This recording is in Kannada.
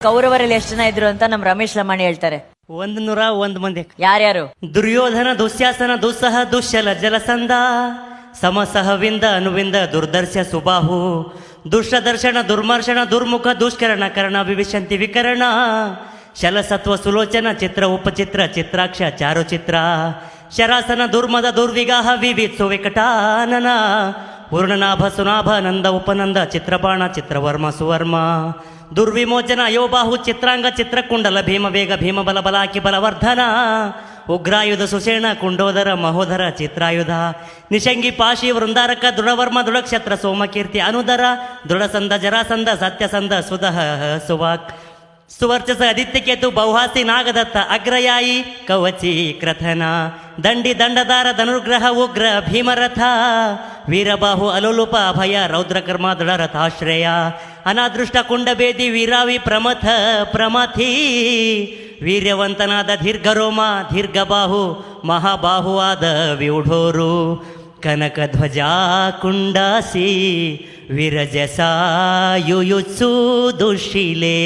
ಕೌರವರಲ್ಲಿ ಎಷ್ಟು ಜನ ಇದ್ರು ಅಂತ ನಮ್ ರಮೇಶ್ ಲಮಾಣಿ ಹೇಳ್ತಾರೆ. 101 ಮಂದಿ. ಯಾರ್ಯಾರು? ದುರ್ಯೋಧನ, ದುಶ್ಯಾಸನ, ದುಸ್ಸಹ, ದುಶ್ಶಲ, ಜಲಸಂಧ, ಸಮಸಹವಿಂದ, ಅನುವಿಂದ, ದುರ್ದರ್ಶ, ಸುಬಾಹು, ದುಷ್ಟದರ್ಶನ, ದುರ್ಮರ್ಶನ, ದುರ್ಮುಖ, ದುಷ್ಕರಣ, ಕರ್ಣ, ವಿವಿಶಂತಿ, ವಿಕರಣ, ಶಲಸತ್ವ, ಸುಲೋಚನ, ಚಿತ್ರ, ಉಪಚಿತ್ರ, ಚಿತ್ರಾಕ್ಷ, ಚಾರುಚಿತ್ರ, ಶರಾಸನ, ದುರ್ಮದ, ದುರ್ವಿಗಾಹ, ವಿವಿತ್ಸು, ವಿಕಟಾನನ, ಪೂರ್ಣನಾಭ, ಸುನಾಭ, ನಂದ, ಉಪನಂದ, ಚಿತ್ರಬಾಣ, ಚಿತ್ರವರ್ಮ, ಸುವರ್ಮ, ದುರ್ವಿಮೋಚನ, ಅಯೋಬಾಹು, ಚಿತ್ರಾಂಗ, ಚಿತ್ರಕುಂಡಲ, ಭೀಮವೇಗ, ಭೀಮಬಲ, ಬಲಾಕಿ, ಬಲವರ್ಧನ, ಉಗ್ರಾಯುಧ, ಸುಷೇಣ, ಕುಂಡೋದರ, ಮಹೋದರ, ಚಿತ್ರಾಯುಧ, ನಿಶಂಗಿ, ಪಾಶಿ, ವೃಂದಾರಕ, ದೃಢವರ್ಮ, ದೃಢಕ್ಷತ್ರ, ಸೋಮಕೀರ್ತಿ, ಅನುದರ, ದೃಢಸಂದ, ಜರಾಸಂದ, ಸತ್ಯಸಂದ, ಸುದಹ, ಸುವಾಕ್, ಸುವರ್ಚಸ, ಆದಿತ್ಯಕೇತು, ಬೌಹಾಸಿ, ನಾಗದತ್ತ, ಅಗ್ರಯಾಯಿ, ಕವಚಿ, ಕ್ರಥನ, ದಂಡಿ, ದಂಡದಾರ, ಧನುರ್ಗ್ರಹ, ಉಗ್ರ, ಭೀಮರಥ, ವೀರಬಾಹು, ಅಲೋಲುಪ, ಅಭಯ, ರೌದ್ರಕರ್ಮ, ದೃಢರಥಾಶ್ರಯ, ಅನಾದೃಷ್ಟ, ಕುಂಡಬೇದಿ, ವೀರಾವಿ, ಪ್ರಮಥ, ಪ್ರಮಥಿ, ವೀರ್ಯವಂತನಾದ ದೀರ್ಘರೋಮ, ದೀರ್ಘಬಾಹು, ಮಹಾಬಾಹುವಾದ ವ್ಯೂಢೋರು, ಕನಕಧ್ವಜ, ಕುಂಡಾಸಿ, ವಿರಜಸ, ಯುಯುತ್ಸು, ದುಶೀಲೇ.